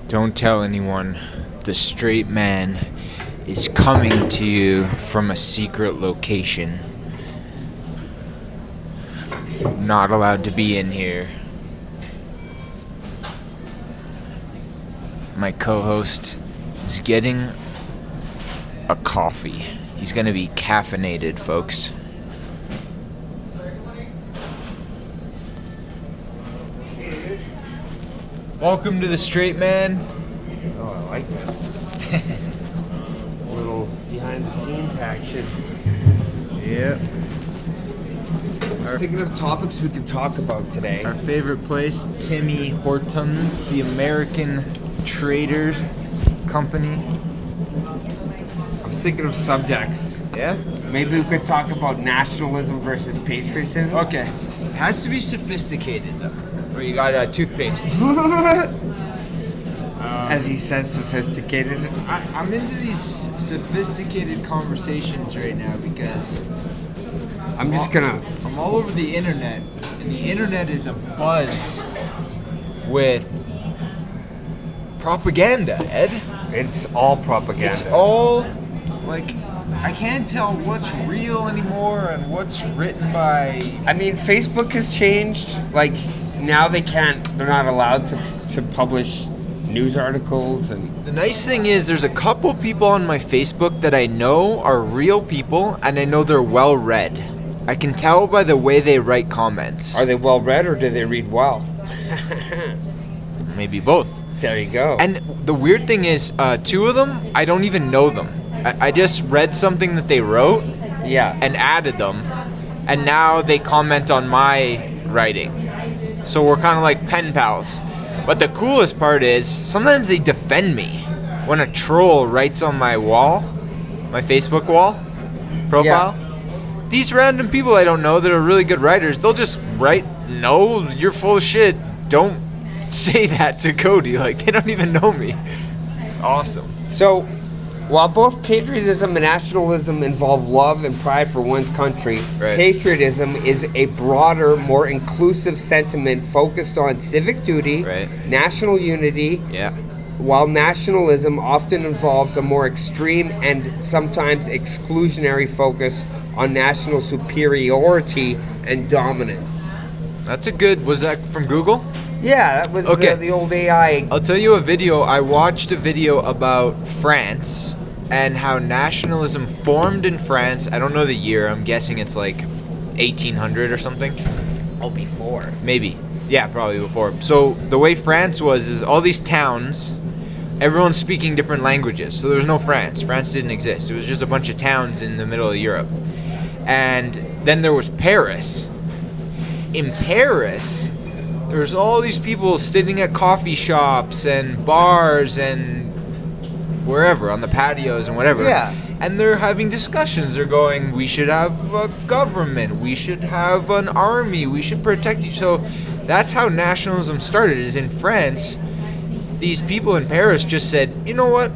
Don't tell anyone. The straight man is coming to you from a secret location. Not allowed to be in here. My co-host is getting a coffee. He's gonna be caffeinated, folks. Welcome to the Straight Man. Oh, I like this. A little behind the scenes action. Yep. I was thinking of topics we could talk about today. Our favorite place, Timmy Hortons, the American Trader Company. I was thinking of subjects. Yeah? Maybe we could talk about nationalism versus patriotism. Okay. It has to be sophisticated, though. Where you got toothpaste. As he says, sophisticated. I'm into these sophisticated conversations right now because I'm all over the internet, and the internet is abuzz with propaganda, Ed. It's all propaganda. It's all, like, I can't tell what's real anymore and what's written by... I mean, Facebook has changed. Like, now they're not allowed to publish news articles. And The nice thing is there's a couple people on my Facebook that I know are real people, and I know they're well read. I can tell by the way they write comments. Are they well read or do they read well? Maybe both. There you go. And the weird thing is, two of them, I don't even know them. I just read something that they wrote Yeah. and added them, and now they comment on my writing. So we're kind of like pen pals. But the coolest part is, sometimes they defend me. When a troll writes on my wall, my Facebook wall, profile, these random people I don't know that are really good writers, they'll just write, "No, you're full of shit. Don't say that to Cody." Like, they don't even know me. It's awesome. So, while both patriotism and nationalism involve love and pride for one's country, Right. patriotism is a broader, more inclusive sentiment focused on civic duty, Right. national unity, Yeah. while nationalism often involves a more extreme and sometimes exclusionary focus on national superiority and dominance. That's a good, was that from Google? Yeah, that was Okay. the old AI. I'll tell you a video. I watched a video about France and how nationalism formed in France. I don't know the year. I'm guessing it's like 1800 or something. Oh, before. Maybe. Yeah, probably before. So the way France was is all these towns, everyone's speaking different languages. So there was no France. France didn't exist. It was just a bunch of towns in the middle of Europe. And then there was Paris. In Paris, there's all these people sitting at coffee shops and bars and wherever, on the patios and whatever. Yeah. And they're having discussions. They're going, we should have a government. We should have an army. We should protect each. So that's how nationalism started, is in France. These people in Paris just said, you know what?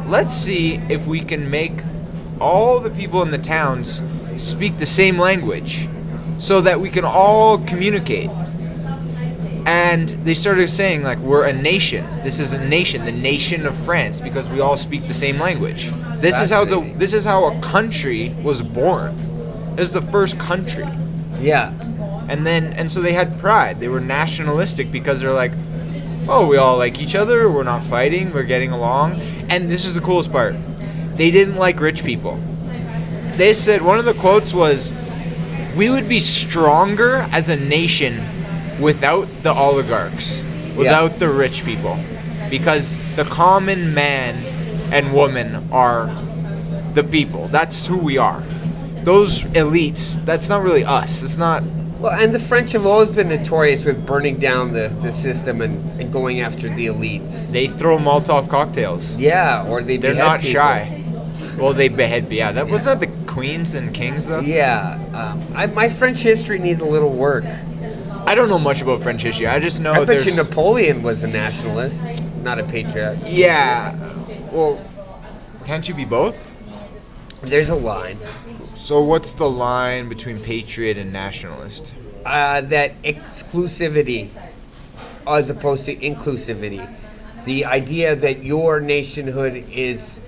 Let's see if we can make all the people in the towns speak the same language so that we can all communicate. And they started saying, like, we're a nation. This is a nation, the nation of France, because we all speak the same language. This is how a country was born. This is the first country. Yeah. And so they had pride. They were nationalistic because they're like, oh, we all like each other. We're not fighting. We're getting along. And this is the coolest part. They didn't like rich people. They said, one of the quotes was, we would be stronger as a nation without the oligarchs, without the rich people, because the common man and woman are the people. That's who we are. Those elites, that's not really us. It's not. Well, and the French have always been notorious with burning down the system and going after the elites. They throw Molotov cocktails. Yeah, or They're behead not people. shy. Well, they behead. Yeah, that wasn't that the queens and kings though. Yeah, my French history needs a little work. I don't know much about French history. I just know I bet you there's. Napoleon was a nationalist, not a patriot. Yeah. Well, can't you be both? There's a line. So what's the line between patriot and nationalist? That exclusivity as opposed to inclusivity. The idea that your nationhood is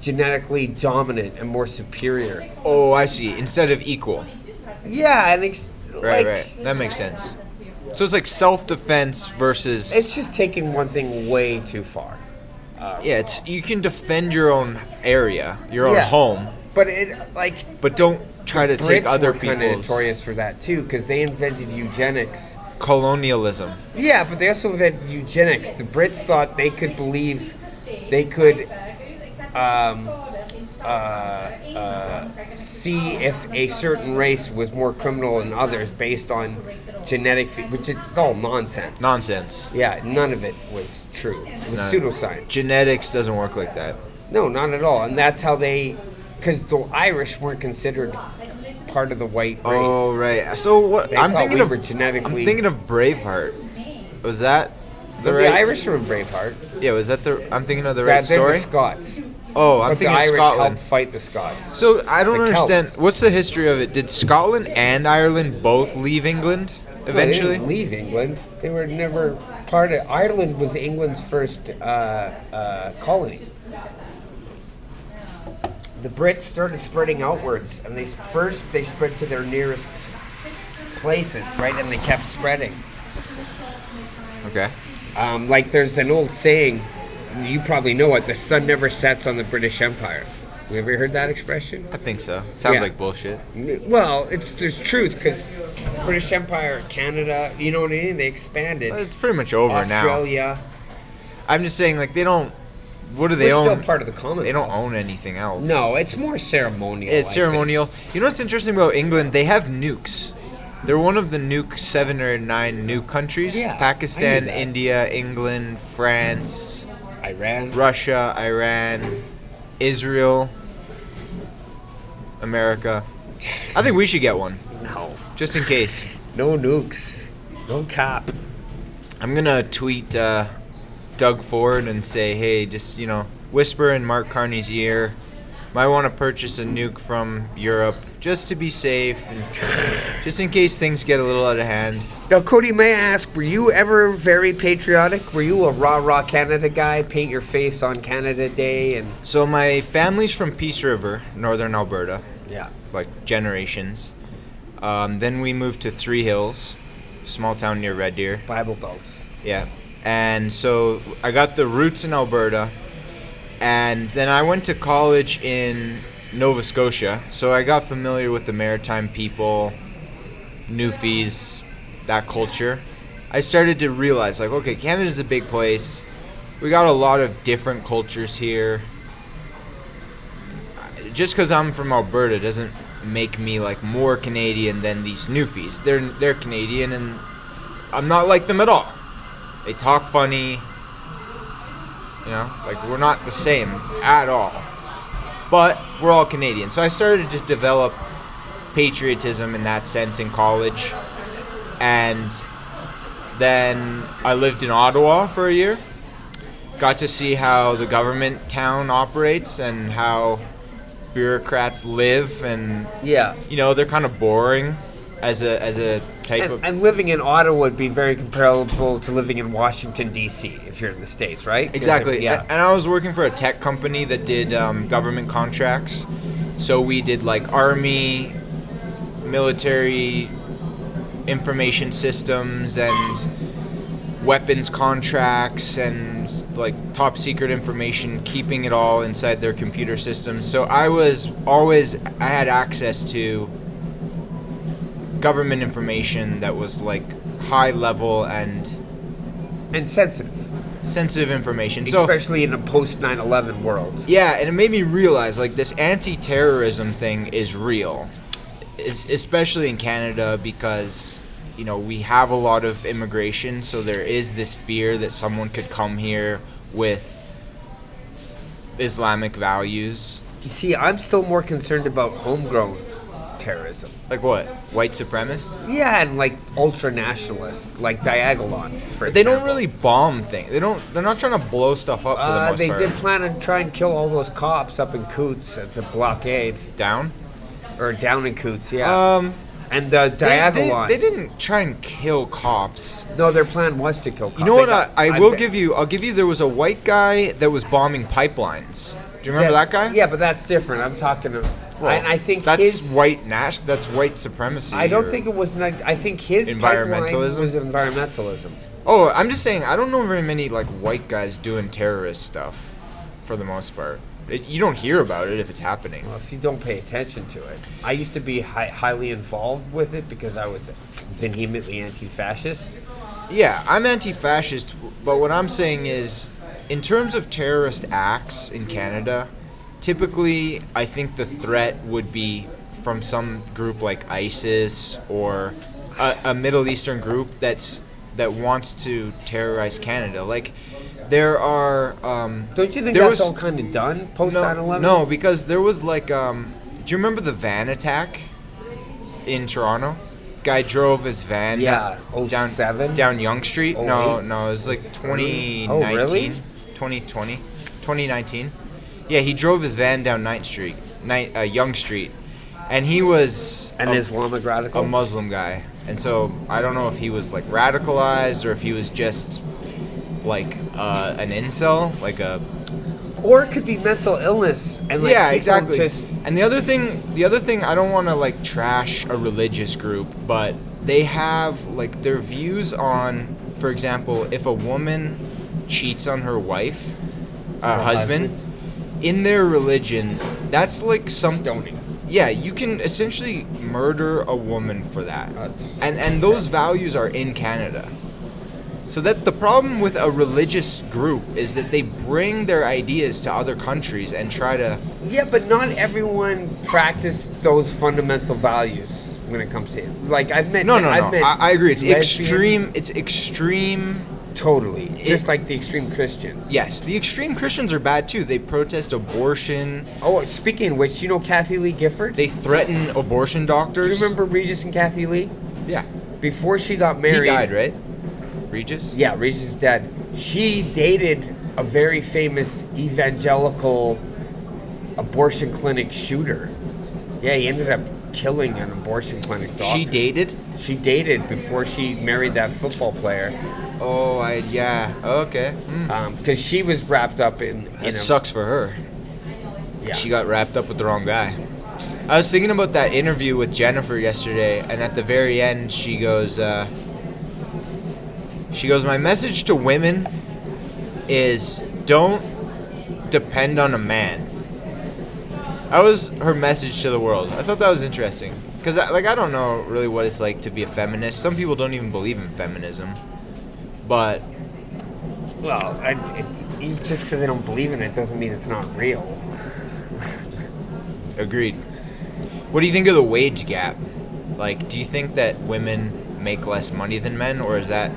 genetically dominant and more superior. Oh, I see. Instead of equal. Yeah, and Right. That makes sense. So it's like self-defense versus. It's just taking one thing way too far. Yeah, you can defend your own area, your own home, but but don't try to take other Brits were kind of people's. notorious for that too, because they invented eugenics. Colonialism. Yeah, but they also invented eugenics. The Brits thought they could believe they could see if a certain race was more criminal than others based on genetic, which is all nonsense. Nonsense. Yeah, none of it was true. It was pseudoscience. Genetics doesn't work like that. No, not at all. And that's how because the Irish weren't considered part of the white race. Oh, right. So what? They I'm thought thinking we of. were genetically. I'm thinking of Braveheart. Was that the Irish are in Braveheart. Yeah, was that the? I'm thinking of the right They're story. the Scots. Oh, I'm But the thinking of Irish Scotland. helped fight the Scots. So I don't The understand. Celts. What's the history of it? Did Scotland and Ireland both leave England eventually? They didn't leave England. They were never part of. Ireland was England's first colony. The Brits started spreading outwards, and they spread to their nearest places, right? And they kept spreading. Okay. Like there's an old saying, you probably know it: the sun never sets on the British Empire. You ever heard that expression? I think so. Sounds Yeah. like bullshit. Well, there's truth, because British Empire, Canada, you know what I mean? They expanded. It's pretty much over now. Australia. I'm just saying, like, they don't. What do they We're own? still part of the Commonwealth. They don't own anything else. No, it's more ceremonial. It's I ceremonial. You know what's interesting about England? They have nukes. They're one of the 7 or 9 nuke countries. Yeah, I Pakistan, knew that. India, England, France, think. Iran. Russia, Iran, Israel, America. I think we should get one, No. just in case. No nukes. No cap. I'm gonna tweet Doug Ford and say, hey, just, whisper in Mark Carney's ear. Might want to purchase a nuke from Europe just to be safe and just in case things get a little out of hand. Now, Cody, may I ask, were you ever very patriotic? Were you a rah-rah Canada guy? Paint your face on Canada Day and... So my family's from Peace River, northern Alberta, Yeah. like generations. Then we moved to Three Hills, small town near Red Deer. Bible belts. Yeah. And so I got the roots in Alberta. And then I went to college in Nova Scotia. So I got familiar with the maritime people, Newfies, that culture. I started to realize, like, okay, Canada's a big place. We got a lot of different cultures here. Just because I'm from Alberta doesn't make me, like, more Canadian than these Newfies. They're Canadian, and I'm not like them at all. They talk funny. Like, we're not the same at all. But we're all Canadian. So I started to develop patriotism in that sense in college. And then I lived in Ottawa for a year. Got to see how the government town operates and how bureaucrats live. And, Yeah. they're kind of boring as a type of... And living in Ottawa would be very comparable to living in Washington, D.C., if you're in the States, right? Exactly. Yeah. And I was working for a tech company that did government contracts. So we did like Army, military information systems and weapons contracts and like top secret information, keeping it all inside their computer systems. So I had access to government information that was like high level and sensitive information. So Especially in a post 9/11 world. yeah, and it made me realize like this anti-terrorism thing is real, especially in Canada because we have a lot of immigration, so there is this fear that someone could come here with Islamic values. You see, I'm still more concerned about homegrown terrorism. Like what? White supremacists? Yeah, and like ultra-nationalists, like Diagolon, for They don't example. really bomb things. They're not trying to blow stuff up for the most They part. did plan to try and kill all those cops up in Coots at the blockade. Down? Or down in Coots, yeah. and the Diagolon. They didn't try and kill cops. No, their plan was to kill cops. You know what? I'll give you. There was a white guy that was bombing pipelines. Do you remember that guy? Yeah, but that's different. I'm talking. And I think that's that's white supremacy. I don't think it was. I think his environmentalism was environmentalism. Oh, I'm just saying. I don't know very many like white guys doing terrorist stuff, for the most part. You don't hear about it if it's happening. Well, if you don't pay attention to it. I used to be highly involved with it because I was vehemently anti-fascist. Yeah, I'm anti-fascist, but what I'm saying is, in terms of terrorist acts in Canada, typically I think the threat would be from some group like ISIS or a Middle Eastern group that wants to terrorize Canada. Like, there are... don't you think that's all kind of done post 9/11? No, because there was like... do you remember the van attack in Toronto? Guy drove his van down Yonge Street. 08? No, it was like 2019. Oh, really? 2020. 2019. Yeah, he drove his van down Yonge Street. And he was... An Islamic radical? A Muslim guy. And so, I don't know if he was like radicalized or if he was just... like an incel, like a, or it could be mental illness, and like exactly. And the other thing, I don't want to like trash a religious group, but they have like their views on, for example, if a woman cheats on her wife, husband, in their religion, that's like some stoning. Yeah, you can essentially murder a woman for that, and those values are in Canada. So that the problem with a religious group is that they bring their ideas to other countries and try to... Yeah, but not everyone practice those fundamental values when it comes to it. Like, I've met... No. I agree. It's extreme... Totally. Just like the extreme Christians. Yes. The extreme Christians are bad, too. They protest abortion. Oh, speaking of which, you know Kathy Lee Gifford? They threaten abortion doctors. Do you remember Regis and Kathy Lee? Yeah. Before she got married... He died, right? Regis? Yeah, Regis is dead. She dated a very famous evangelical abortion clinic shooter. Yeah, he ended up killing an abortion clinic doctor. She dated? She dated before she married that football player. Oh, okay. Because she was wrapped up in... That sucks for her. Yeah. She got wrapped up with the wrong guy. I was thinking about that interview with Jennifer yesterday, and at the very end, she goes, my message to women is don't depend on a man. That was her message to the world. I thought that was interesting. Because, I don't know really what it's like to be a feminist. Some people don't even believe in feminism. But... Well, just because they don't believe in it doesn't mean it's not real. Agreed. What do you think of the wage gap? Like, do you think that women make less money than men? Or is that...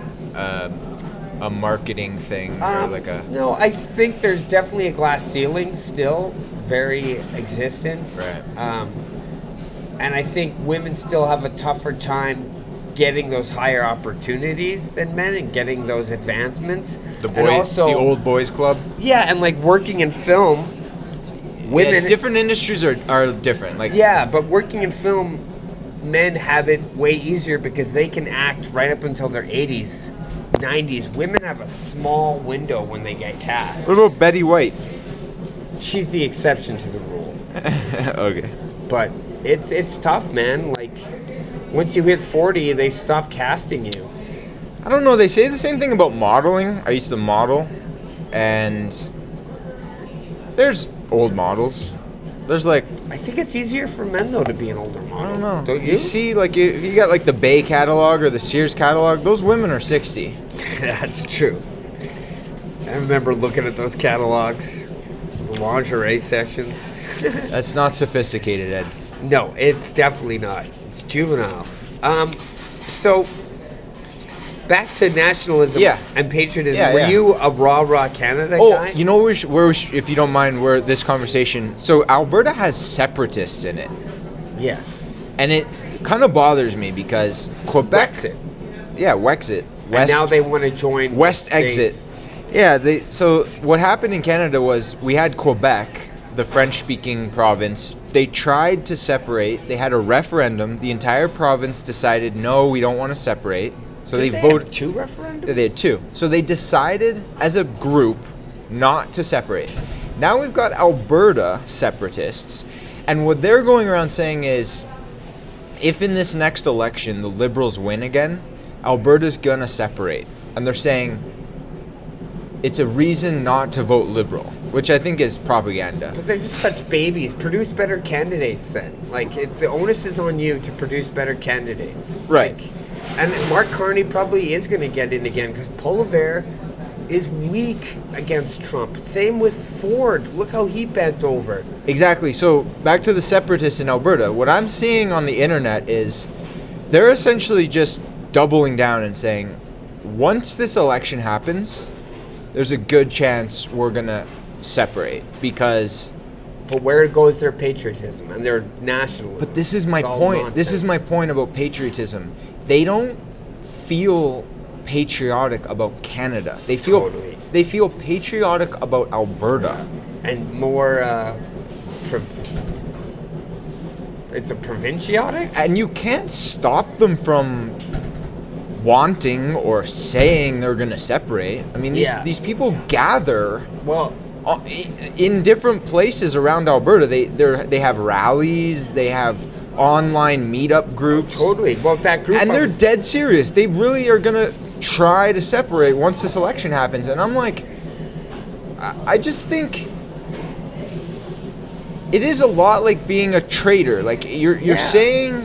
a marketing thing or like a... No, I think there's definitely a glass ceiling still very existent. Right. And I think women still have a tougher time getting those higher opportunities than men and getting those advancements. The old boys club? Yeah, and like working in film, women... Yeah, different industries are different. Like, yeah, but working in film, men have it way easier because they can act right up until their 80s. 90s. Women have a small window when they get cast. What about Betty White? She's the exception to the rule. Okay. But it's tough, man. Like, once you hit 40, they stop casting you. I don't know. They say the same thing about modeling. I used to model, and there's old models. There's like... I think it's easier for men, though, to be an older model. I don't know. Don't you? You see, like, if you got, like, the Bay catalog or the Sears catalog, those women are 60. That's true. I remember looking at those catalogs, the lingerie sections. That's not sophisticated, Ed. No, it's definitely not. It's juvenile. So, back to nationalism and patriotism. Yeah, Were you a rah-rah Canada guy? You know where if you don't mind, where this conversation... So, Alberta has separatists in it. Yes. And it kind of bothers me because Quebec... Wexit. Yeah, Wexit. And now they want to join... West Exit. Yeah, so what happened in Canada was we had Quebec, the French-speaking province, they tried to separate. They had a referendum. The entire province decided, no, we don't want to separate. So they voted. Have 2 referendums? They had 2. So they decided as a group not to separate. Now we've got Alberta separatists, and what they're going around saying is, if in this next election the Liberals win again, Alberta's gonna separate. And they're saying it's a reason not to vote Liberal, which I think is propaganda. But they're just such babies. Produce better candidates then. Like, the onus is on you to produce better candidates. Right. Like, and Mark Carney probably is going to get in again because Poilievre is weak against Trump. Same with Ford. Look how he bent over. Exactly. So back to the separatists in Alberta. What I'm seeing on the internet is they're essentially just doubling down and saying, once this election happens, there's a good chance we're going to separate because... But where goes their patriotism and their nationalism? But this is my point. Nonsense. This is my point about patriotism. They don't feel patriotic about Canada. They feel Totally. They feel patriotic about Alberta. And more, it's a provinciotic? And you can't stop them from wanting or saying they're going to separate. I mean, these people gather Well, in different places around Alberta. They have rallies, they have online meetup groups. totally. Well, that group... And they're dead serious. They really are going to try to separate once this election happens. And I'm like, I just think it is a lot like being a traitor. Like you're saying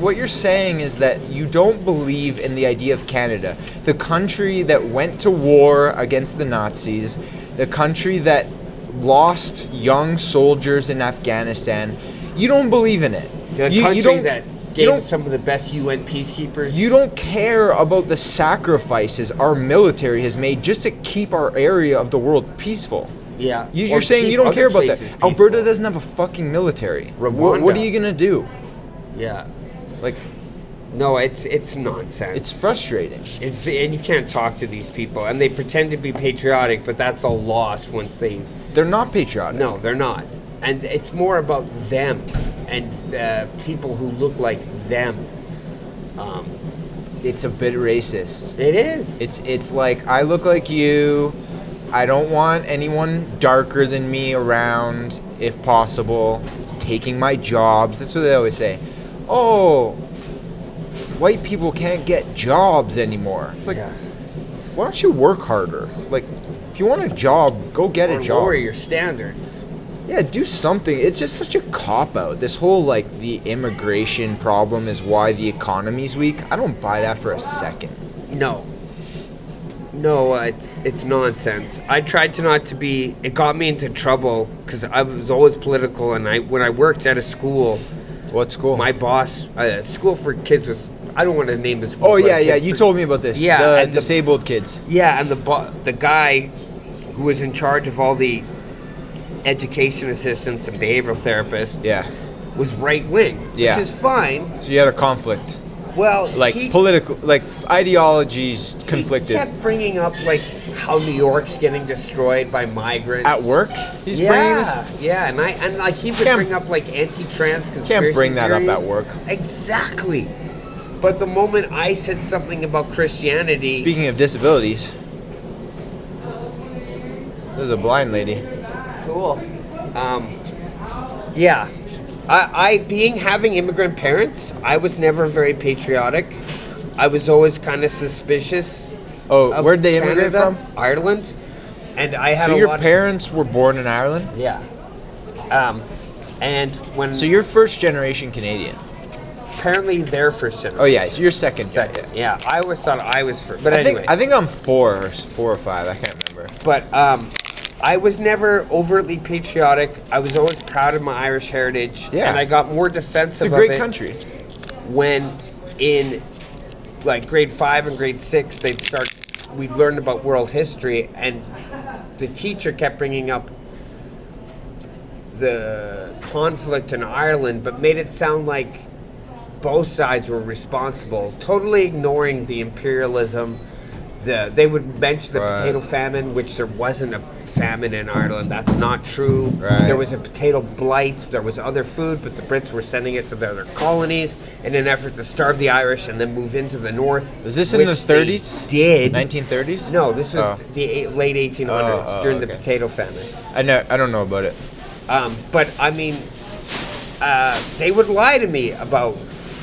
what you're saying is that you don't believe in the idea of Canada, the country that went to war against the Nazis, the country that lost young soldiers in Afghanistan. You don't believe in it. The country that gave some of the best UN peacekeepers. You don't care about the sacrifices our military has made just to keep our area of the world peaceful. Yeah. You're saying you don't care about that. Alberta doesn't have a fucking military. What are you going to do? Yeah. Like, no, it's nonsense. it's frustrating. And you can't talk to these people. And they pretend to be patriotic, but that's all lost once they... They're not patriotic. No, they're not. And it's more about them and people who look like them. It's a bit racist. It is. It's like, I look like you. I don't want anyone darker than me around, if possible. It's taking my jobs. That's what they always say. Oh, white people can't get jobs anymore. It's like, why don't you work harder? Like, if you want a job, go get a job. Lower your standards. Yeah, do something. It's just such a cop-out. This whole, like, the immigration problem is why the economy's weak. I don't buy that for a second. No, it's nonsense. I tried to not to be... It got me into trouble because I was always political, and when I worked at a school... What school? My boss... school for kids was... I don't want to name the school. Oh, yeah, you told me about this. Yeah. The disabled kids. Yeah, and the guy who was in charge of all the education assistants and behavioral therapists was right-wing, which is fine. So you had a conflict. Well, political, ideologies conflicted. He kept bringing up, how New York's getting destroyed by migrants. At work? He's bringing this? Yeah, and he would bring up, anti-trans conspiracy Can't bring that theories. up at work. Exactly. But the moment I said something about Christianity... Speaking of disabilities, there's a blind lady. Cool. Having immigrant parents, I was never very patriotic. I was always kind of suspicious. Oh, where'd they immigrate from? Ireland. And I had So your parents were born in Ireland? Yeah. And when... So you're first generation Canadian? Apparently they're first generation. Oh yeah, so you're second. Yeah, I always thought I was first. But anyway. I think I'm four or five, I can't remember. But I was never overtly patriotic. I was always proud of my Irish heritage. Yeah. And I got more defensive of it. It's a great country. When in grade 5 and grade 6 we learned about world history, and the teacher kept bringing up the conflict in Ireland, but made it sound like both sides were responsible, totally ignoring the imperialism, They would mention the Right. potato famine, which there wasn't a famine in Ireland. That's not true. Right. There was a potato blight. There was other food, but the Brits were sending it to their other colonies in an effort to starve the Irish and then move into the north. Was this in the which they 30s? Did 1930s? No, this was Oh. the late 1800s during the okay. potato famine. I don't know about it. But I mean, they would lie to me about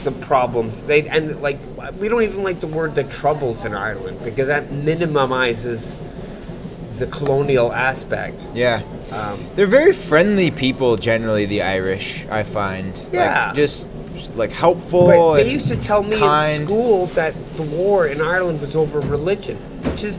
the problems. We don't even like the word "the troubles" in Ireland because that minimizes the colonial aspect. Yeah. They're very friendly people generally, the Irish, I find. Yeah. Like, just like helpful. But they and used to tell me kind. in school that the war in Ireland was over religion, which is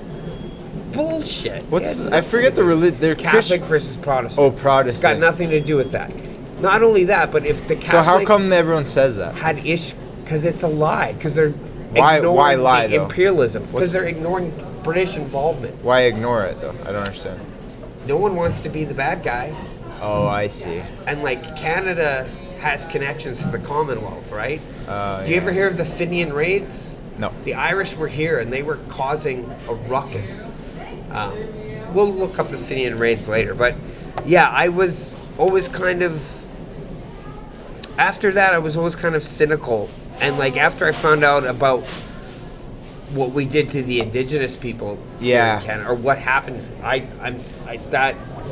bullshit. I forget the religion. They're Catholic Christian. versus Protestant. Oh, It's Protestant. got nothing to do with that. Not only that, but if the Catholics So how come everyone says that? had because it's a lie, because they're Why ignoring lie, the though? imperialism, What's- because they're ignoring British involvement. Why ignore it though? I don't understand. No one wants to be the bad guy, Oh, I see. and like Canada has connections to the Commonwealth, right? Do you Yeah. ever hear of the Fenian raids? No. The Irish were here and they were causing a ruckus. We'll look up the Fenian raids later, but yeah, I was always kind of. After that, I was always kind of cynical, and like after I found out about what we did to the indigenous people here Yeah. in Canada, or what happened, I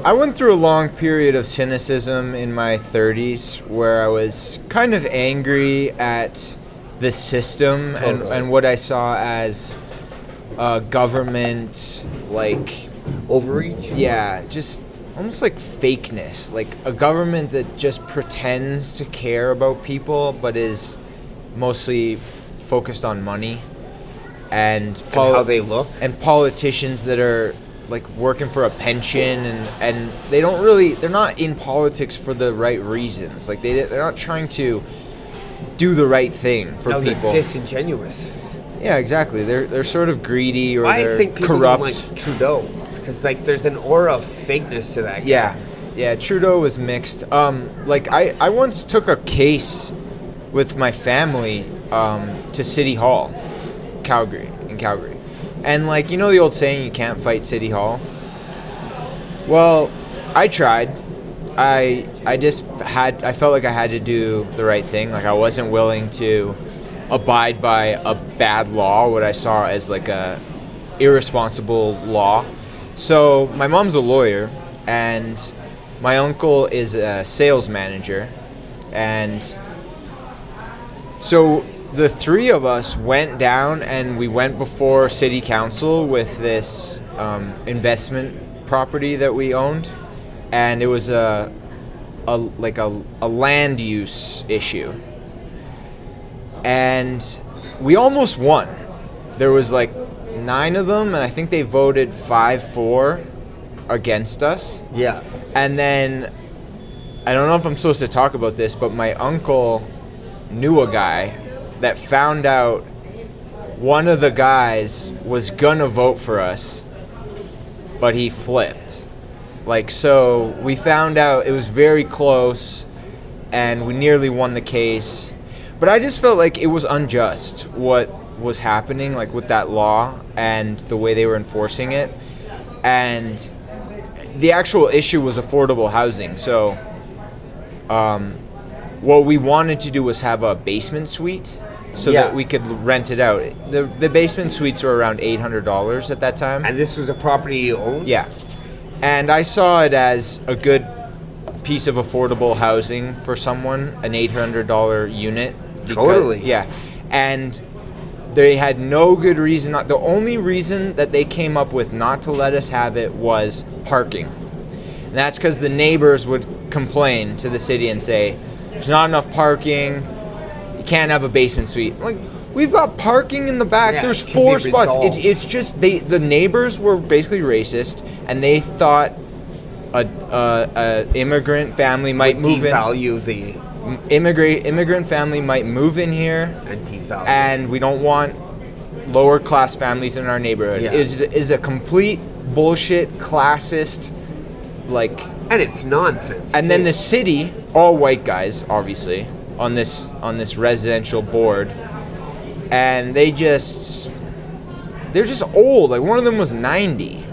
I went through a long period of cynicism in my 30s where I was kind of angry at the system Totally. and what I saw as government, like, overreach. yeah, just almost like fakeness. Like a government that just pretends to care about people but is mostly focused on money. And How they look. and politicians that are like working for a pension and they're not in politics for the right reasons. Like they're not trying to do the right thing for No, people. they're disingenuous. Yeah, exactly. They're sort of greedy or I they're think people corrupt. don't like Trudeau because like there's an aura of fakeness to that guy. Yeah, Trudeau was mixed. Like I once took a case with my family to City Hall, in Calgary. And like, you know the old saying, you can't fight City Hall? Well, I tried. I felt like I had to do the right thing. Like I wasn't willing to abide by a bad law, what I saw as like a irresponsible law. So my mom's a lawyer and my uncle is a sales manager, and so the three of us went down and we went before city council with this investment property that we owned, and it was a land use issue, and we almost won. There was like 9 of them, and I think they voted 5-4 against us. Yeah. And then, I don't know if I'm supposed to talk about this, but my uncle knew a guy that found out one of the guys was gonna vote for us, but he flipped. Like, so we found out it was very close, and we nearly won the case. But I just felt like it was unjust what was happening, like with that law and the way they were enforcing it. And the actual issue was affordable housing. So what we wanted to do was have a basement suite so that we could rent it out. The basement suites were around $800 at that time. And this was a property you owned? Yeah. And I saw it as a good piece of affordable housing for someone, an $800 unit. Totally. Yeah. And they had no good reason not. The only reason that they came up with not to let us have it was parking. And that's because the neighbors would complain to the city and say, there's not enough parking, you can't have a basement suite. Like, we've got parking in the back, Yeah, there's it can 4 be spots. resolved. It's just, the neighbors were basically racist, and they thought a immigrant family might move in. Devalue the Immigrant family might move in here, and devalue. and we don't want lower class families in our neighborhood. Yeah. It is a complete bullshit, classist, like. And it's nonsense. And too. then the city, all white guys, obviously, on this residential board, and they just they're just old. Like, one of them was 90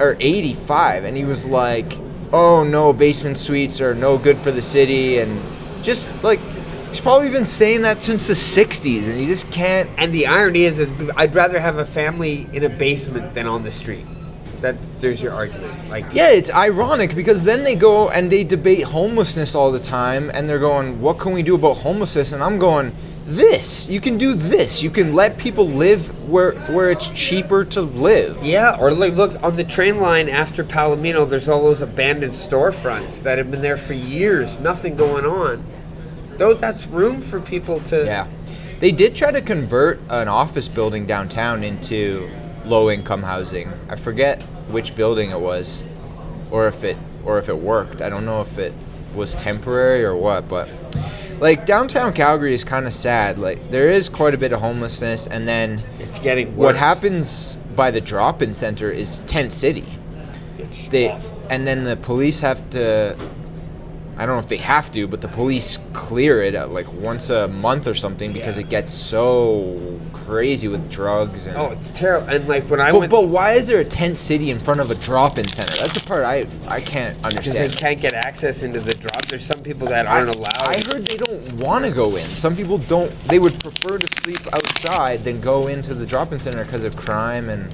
or 85, and he was like, oh no, basement suites are no good for the city, and just like, he's probably been saying that since the 60s, and he just can't. And the irony is that I'd rather have a family in a basement than on the street. There's your argument. Like, yeah, it's ironic because then they go and they debate homelessness all the time, and they're going, what can we do about homelessness? And I'm going, this. You can do this. You can let people live where it's cheaper to live. Yeah, or like, look, on the train line after Palomino, there's all those abandoned storefronts that have been there for years, nothing going on. Though that's room for people to... Yeah. They did try to convert an office building downtown into low-income housing. I forget which building it was, or if it worked. I don't know if it was temporary or what, but like, downtown Calgary is kind of sad. Like, there is quite a bit of homelessness, and then it's getting worse. What happens by the drop-in center is tent city. And then the police have to, I don't know if they have to, but the police clear it like once a month or something because it gets so crazy with drugs. And oh, it's terrible. And like, when But why is there a tent city in front of a drop-in center? That's the part I can't understand. Because they can't get access into the drop. There's some people that aren't allowed. I heard they don't want to go in. Some people don't. They would prefer to sleep outside than go into the drop-in center because of crime and,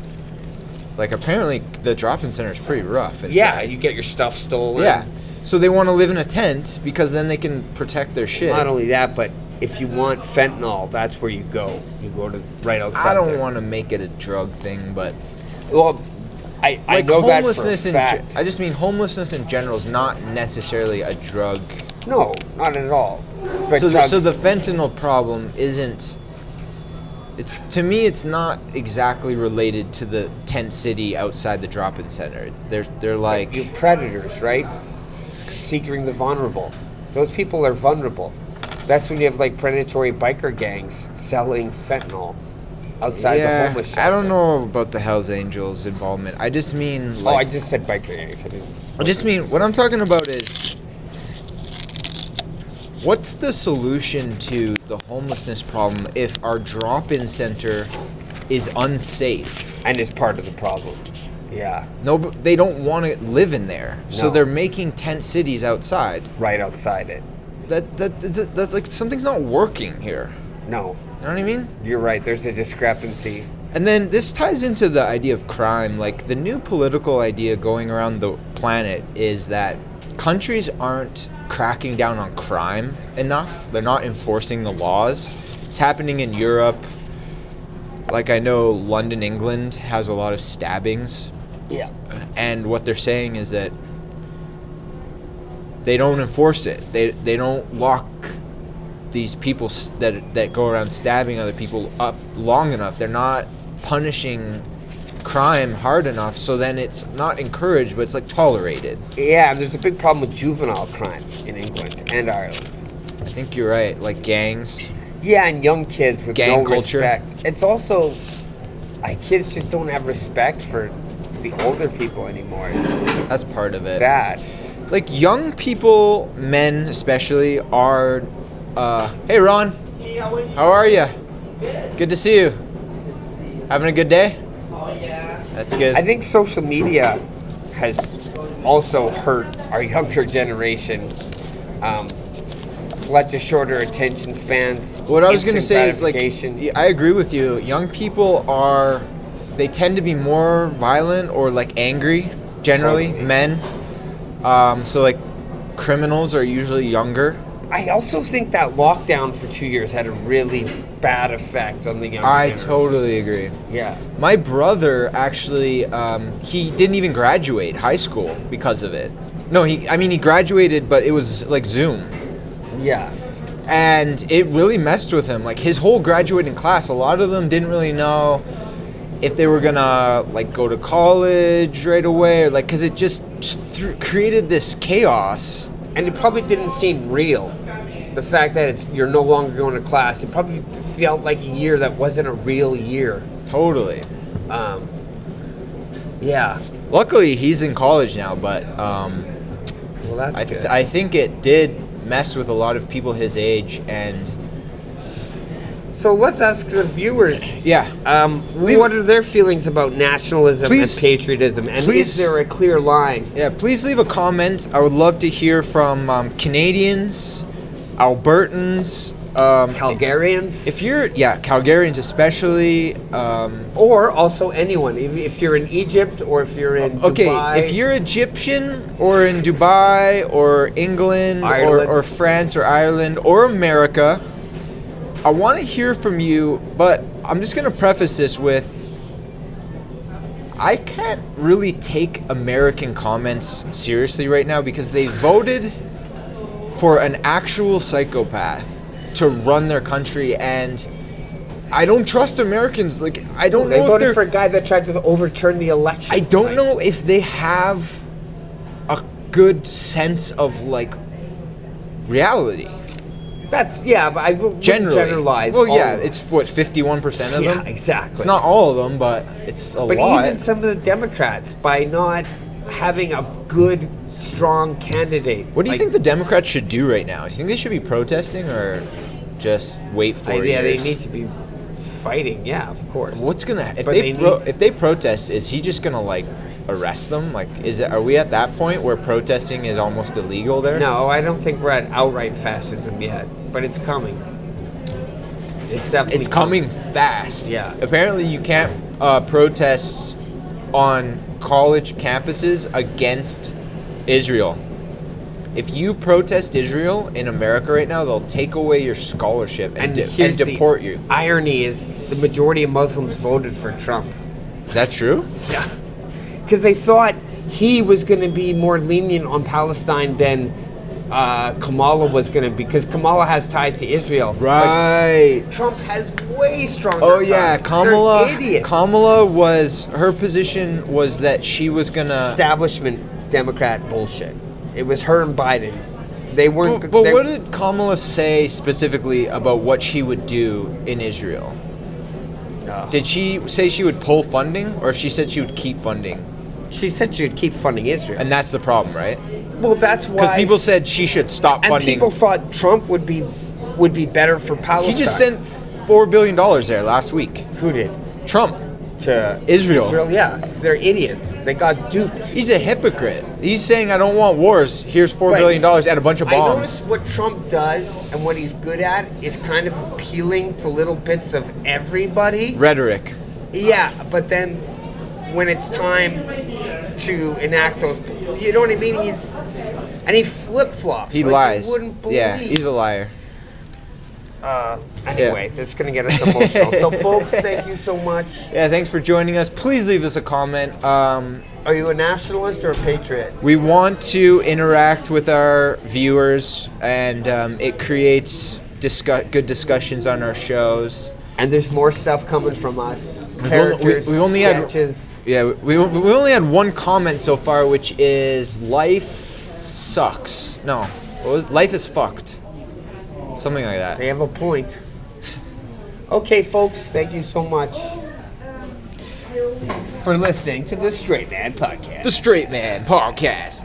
like, apparently the drop-in center is pretty rough inside. Yeah, you get your stuff stolen. Yeah. So they want to live in a tent because then they can protect their shit. Not only that, but if you want fentanyl, that's where you go. You go to right outside. I don't want to make it a drug thing, but well, I like, know that for a fact. I just mean homelessness in general is not necessarily a drug. No, not at all. But so the fentanyl problem isn't. It's, to me, it's not exactly related to the tent city outside the drop-in center. They're like, you're predators, right? Seeking the vulnerable. Those people are vulnerable. That's when you have like predatory biker gangs selling fentanyl outside the homeless shelter. I don't know about the Hells Angels involvement. I just mean, like, I just said biker gangs. I just mean, what I'm talking about is, what's the solution to the homelessness problem if our drop-in center is unsafe? And is part of the problem. Yeah. No, but they don't want to live in there. No. So they're making tent cities outside. Right outside it. That's like, something's not working here. No. You know what I mean? You're right. There's a discrepancy. And then this ties into the idea of crime. Like, the new political idea going around the planet is that countries aren't cracking down on crime enough. They're not enforcing the laws. It's happening in Europe. Like, I know London, England has a lot of stabbings. Yeah. And what they're saying is that they don't enforce it. They don't lock these people that go around stabbing other people up long enough. They're not punishing crime hard enough, so then it's not encouraged, but it's like tolerated. Yeah, and there's a big problem with juvenile crime in England and Ireland. I think you're right, like gangs. Yeah, and young kids with gang no culture. Respect. It's also, like, kids just don't have respect for the older people anymore. That's part of it. Sad. Like, young people, men especially, are. Hey, Ron. Hey, how are you? Good. Good to see you. Having a good day? Oh, yeah. That's good. I think social media has also hurt our younger generation. Led to shorter attention spans. What I was going to say is, like, gratification. I agree with you. Young people they tend to be more violent or, like, angry, generally, Totally. men. So, like, criminals are usually younger. I also think that lockdown for 2 years had a really bad effect on the younger generation. Totally agree. Yeah. My brother actually, he didn't even graduate high school because of it. No, he graduated, but it was like Zoom. Yeah. And it really messed with him. Like, his whole graduating class, a lot of them didn't really know if they were gonna, like, go to college right away, or, like, because it just created this chaos. And it probably didn't seem real. The fact that you're no longer going to class, it probably felt like a year that wasn't a real year. Totally. Yeah. Luckily, he's in college now, but Well, that's good. I think it did mess with a lot of people his age, and So let's ask the viewers. Yeah. What are their feelings about nationalism Please- and patriotism? And please- is there a clear line? Yeah, please leave a comment. I would love to hear from Canadians, Albertans, Calgarians? if you're, Calgarians especially. Or also anyone. If you're in Egypt or if you're in Dubai. If you're Egyptian or in Dubai or England Ireland. or France or Ireland or America, I want to hear from you, but I'm just going to preface this with I can't really take American comments seriously right now because they voted for an actual psychopath to run their country, and I don't trust Americans. Like, I don't They know if voted they're... for a guy that tried to overturn the election. I don't know if they have a good sense of, like, reality. But I wouldn't Generally. generalize. Well, all yeah, of them. it's what, 51% of them? Yeah, exactly. It's not all of them, but it's a But lot. even some of the Democrats, by not having a good, strong candidate. What do you think the Democrats should do right now? Do you think they should be protesting or just wait for Yeah, they years? need to be fighting. Yeah, of course. What's gonna if But they they need- if they protest? Is he just gonna like arrest them? Like, are we at that point where protesting is almost illegal there? No, I don't think we're at outright fascism yet, but it's coming. It's definitely It's coming fast. Yeah. Apparently, you can't protest on college campuses against Israel. If you protest Israel in America right now, they'll take away your scholarship and, here's deport the you. irony is the majority of Muslims voted for Trump. Is that true? Yeah. Because they thought he was going to be more lenient on Palestine than Kamala was going to be, because Kamala has ties to Israel. Right. But Trump has way stronger Oh yeah, ties. Kamala. They're idiots. Kamala was her position was that she was gonna. Establishment Democrat bullshit. It was her and Biden. They weren't. But what did Kamala say specifically about what she would do in Israel? Did she say she would pull funding, or she said she would keep funding? She said she would keep funding Israel. And that's the problem, right? Well, that's why. Because people said she should stop and funding. people thought Trump would be better for Palestine. He just sent $4 billion there last week. Who did? Trump. To Israel. Yeah, 'cause they're idiots. They got duped. He's a hypocrite. He's saying, I don't want wars. Here's $4 But billion and a bunch of I bombs. notice what Trump does and what he's good at is kind of appealing to little bits of everybody. Rhetoric. Yeah, but then when it's time to enact those, you know what I mean? He flip-flops. He like lies. You wouldn't believe. Yeah, he's a liar. Anyway, that's going to get us emotional. So, folks, thank you so much. Yeah, thanks for joining us. Please leave us a comment. Are you a nationalist or a patriot? We want to interact with our viewers, and it creates good discussions on our shows. And there's more stuff coming from us. We Characters, only sketches. we only had one comment so far, which is life sucks. No, life is fucked. Something like that. They have a point. Okay, folks, thank you so much for listening to the Straight Man Podcast. The Straight Man Podcast.